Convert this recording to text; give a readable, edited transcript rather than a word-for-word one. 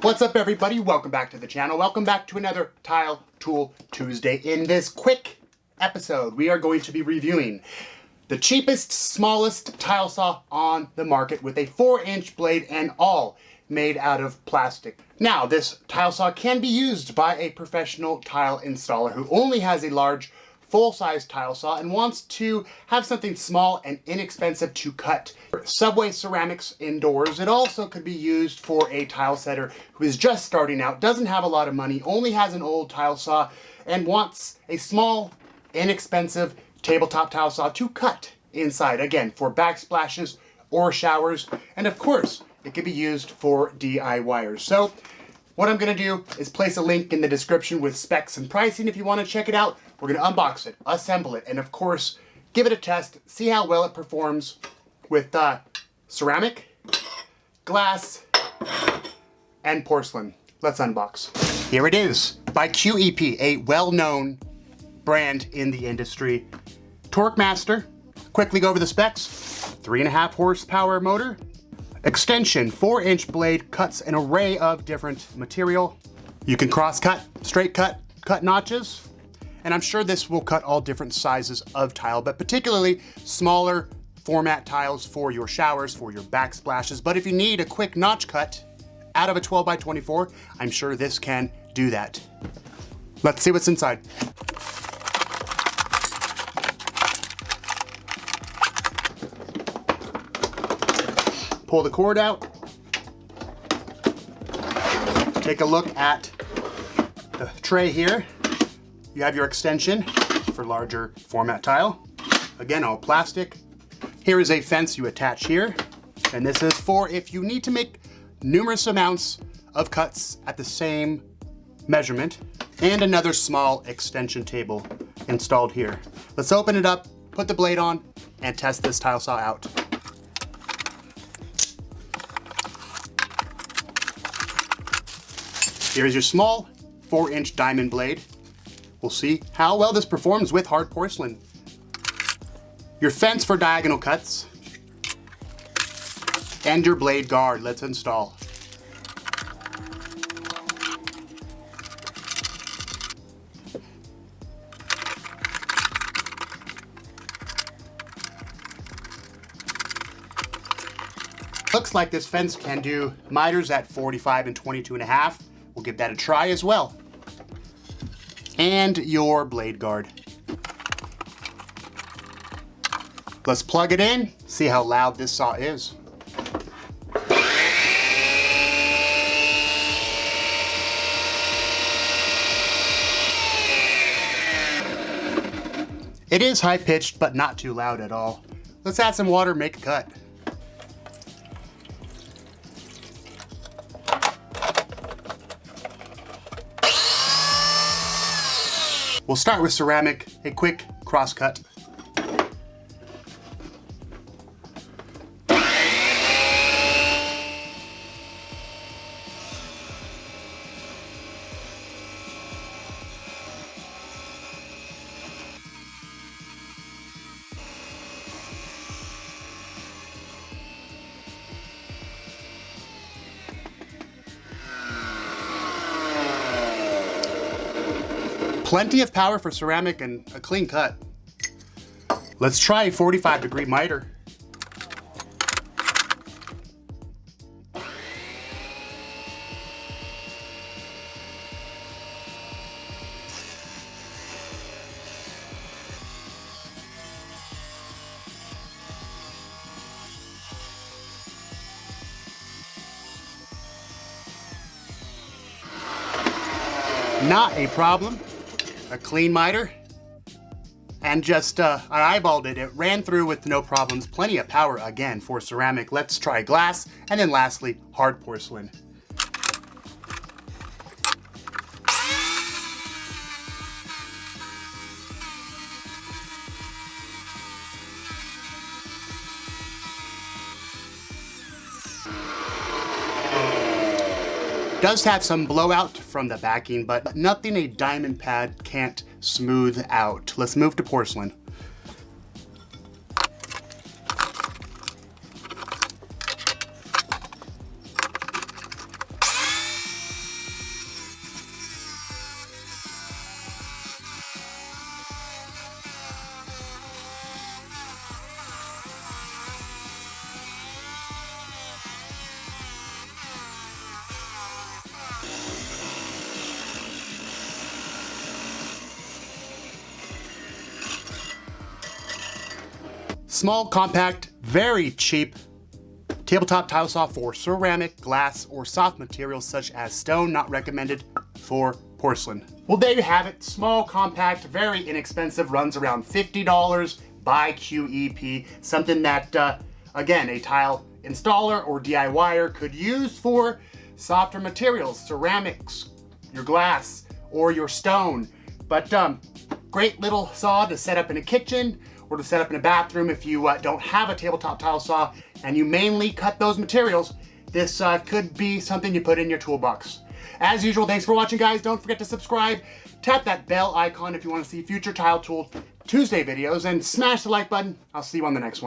What's up, everybody? Welcome back to the channel. Welcome back to another Tile Tool Tuesday. In this quick episode, we are going to be reviewing the cheapest, smallest tile saw on the market with a 4-inch blade and all made out of plastic. Now, this tile saw can be used by a professional tile installer who only has a large, full-size tile saw and wants to have something small and inexpensive to cut subway ceramics indoors. It also could be used for a tile setter who is just starting out, doesn't have a lot of money, only has an old tile saw, and wants a small, inexpensive tabletop tile saw to cut inside, again, for backsplashes or showers, and of course, it can be used for DIYers. So what I'm going to do is place a link in the description with specs and pricing if you want to check it out. We're going to unbox it, assemble it, and of course, give it a test, see how well it performs with ceramic, glass, and porcelain. Let's unbox. Here it is, by QEP, a well-known brand in the industry. Torque Master. Quickly go over the specs. 3.5 horsepower motor. Extension, 4-inch blade, cuts an array of different material. You can cross cut, straight cut, cut notches. And I'm sure this will cut all different sizes of tile, but particularly smaller format tiles for your showers, for your backsplashes. But if you need a quick notch cut out of a 12x24, I'm sure this can do that. Let's see what's inside. Pull the cord out. Take a look at the tray here. You have your extension for larger format tile. Again, all plastic. Here is a fence you attach here. And this is for if you need to make numerous amounts of cuts at the same measurement. And another small extension table installed here. Let's open it up, put the blade on, and test this tile saw out. Here's your small 4-inch diamond blade. We'll see how well this performs with hard porcelain. Your fence for diagonal cuts. And your blade guard. Let's install. Looks like this fence can do miters at 45 and 22.5. We'll give that a try as well. And your blade guard. Let's plug it in, see how loud this saw is. It is high-pitched, but not too loud at all. Let's add some water, make a cut. We'll start with ceramic, a quick cross cut. Plenty of power for ceramic and a clean cut. Let's try a 45-degree miter. Not a problem. A clean miter, and just I eyeballed it. It ran through with no problems. Plenty of power again for ceramic. Let's try glass, and then lastly, hard porcelain. Does have some blowout from the backing, but nothing a diamond pad can't smooth out. Let's move to porcelain. Small, compact, very cheap tabletop tile saw for ceramic, glass, or soft materials such as stone, not recommended for porcelain. Well, there you have it. Small, compact, very inexpensive, runs around $50 by QEP. Something that, again, a tile installer or DIYer could use for softer materials, ceramics, your glass, or your stone. But great little saw to set up in a kitchen or to set up in a bathroom if you don't have a tabletop tile saw and you mainly cut those materials. This could be something you put in your toolbox. As usual, thanks for watching, guys. Don't forget to subscribe. Tap that bell icon if you want to see future Tile Tool Tuesday videos, and smash the like button. I'll see you on the next one.